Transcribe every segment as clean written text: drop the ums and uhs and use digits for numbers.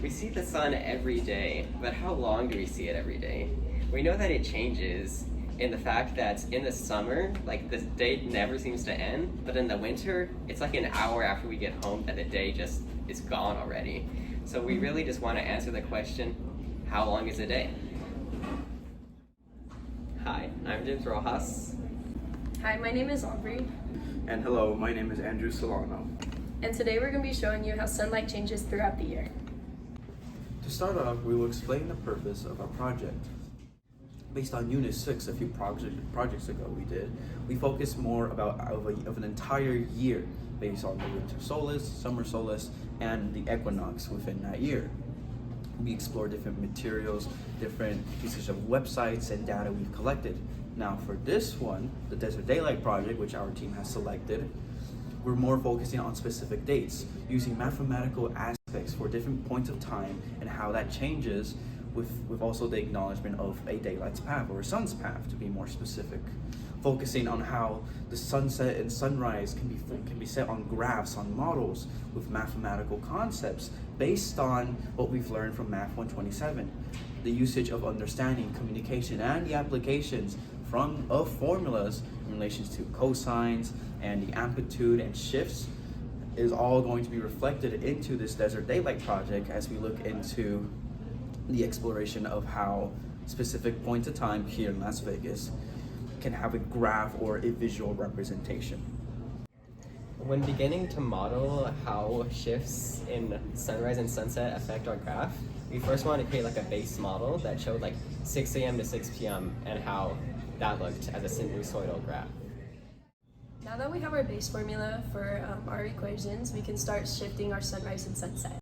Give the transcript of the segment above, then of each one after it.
We see the sun every day, but how long do we see it every day? We know that it changes in the fact that in the summer, like the day never seems to end, but in the winter, it's like an hour after we get home that the day just is gone already. So we really just want to answer the question, how long is a day? Hi, I'm James Rojas. Hi, my name is Aubrey, And hello, my name is Andrew Solano. and today we're going to be showing you how sunlight changes throughout the year. To start off, we will explain the purpose of our project. Based on Unit 6, a few projects ago we focused more of an entire year based on the winter solstice, summer solstice, and the equinox within that year. We explore different materials, different pieces of websites and data we've collected. Now for this one, the Desert Daylight Project, which our team has selected, we're more focusing on specific dates, using mathematical aspects for different points of time and how that changes with also the acknowledgement of a daylight's path or a sun's path, to be more specific. Focusing on how the sunset and sunrise can be set on graphs, on models with mathematical concepts based on what we've learned from Math 127. The usage of understanding, communication, and the applications of formulas in relation to cosines and the amplitude and shifts is all going to be reflected into this Desert Daylight Project as we look into the exploration of how specific points of time here in Las Vegas can have a graph or a visual representation. When beginning to model how shifts in sunrise and sunset affect our graph, we first want to create like a base model that showed like 6 a.m. to 6 p.m. and how that looked as a sinusoidal graph. Now that we have our base formula for our equations, we can start shifting our sunrise and sunset.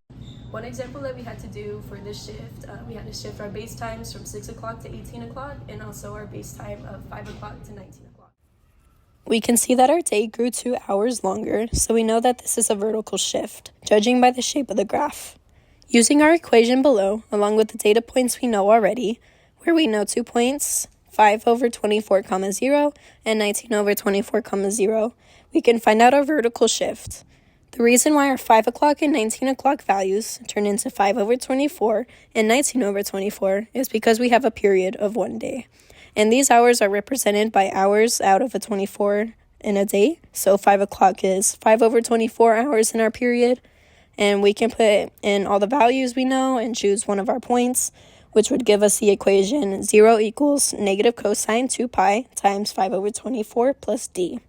One example that we had to do for this shift, we had to shift our base times from 6 o'clock to 18 o'clock and also our base time of 5 o'clock to 19 o'clock. We can see that our day grew 2 hours longer, so we know that this is a vertical shift, judging by the shape of the graph. Using our equation below, along with the data points we know already, where we know 2 points, 5 over 24, 0, and 19 over 24, 0, we can find out our vertical shift. The reason why our 5 o'clock and 19 o'clock values turn into 5 over 24 and 19 over 24 is because we have a period of 1 day. And these hours are represented by hours out of a 24 in a day. So 5 o'clock is 5 over 24 hours in our period. And we can put in all the values we know and choose one of our points, which would give us the equation 0 equals negative cosine 2 pi times 5 over 24 plus d.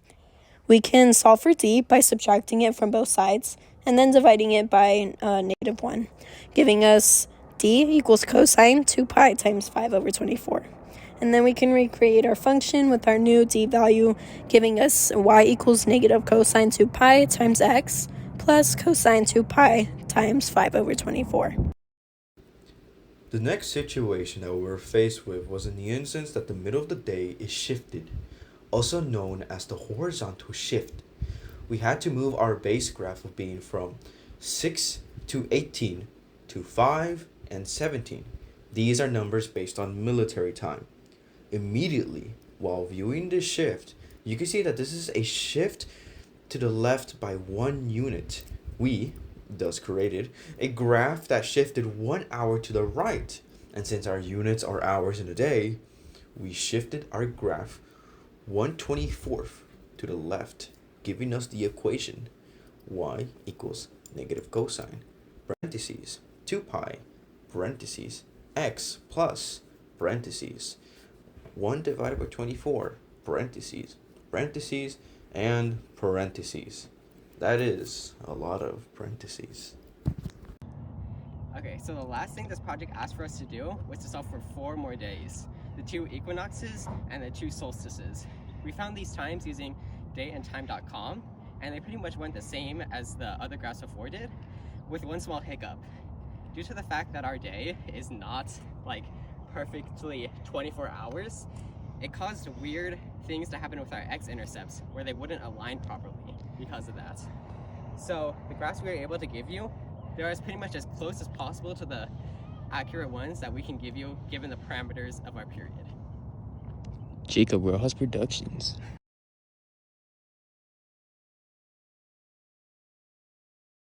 We can solve for d by subtracting it from both sides and then dividing it by negative 1, giving us d equals cosine 2 pi times 5 over 24. And then we can recreate our function with our new d value, giving us y equals negative cosine 2 pi times x plus cosine 2 pi times 5 over 24. The next situation that we were faced with was in the instance that the middle of the day is shifted, also known as the horizontal shift. We had to move our base graph of being from 6 to 18 to 5 and 17. These are numbers based on military time. Immediately, while viewing this shift, you can see that this is a shift to the left by 1 unit. We thus created a graph that shifted 1 hour to the right, and since our units are hours in a day, we shifted our graph 1/24th to the left, giving us the equation y equals negative cosine parentheses 2 pi parentheses x plus parentheses 1 divided by 24 parentheses and parentheses. That is a lot of parentheses. Okay, so the last thing this project asked for us to do was to solve for 4 more days, the 2 equinoxes and the 2 solstices. We found these times using dateandtime.com, and they pretty much went the same as the other graphs before did, with one small hiccup. Due to the fact that our day is not like perfectly 24 hours, it caused weird things to happen with our x-intercepts where they wouldn't align properly because of that. So the graphs we were able to give you, they're as pretty much as close as possible to the accurate ones that we can give you given the parameters of our period. Jacob Rojas Productions.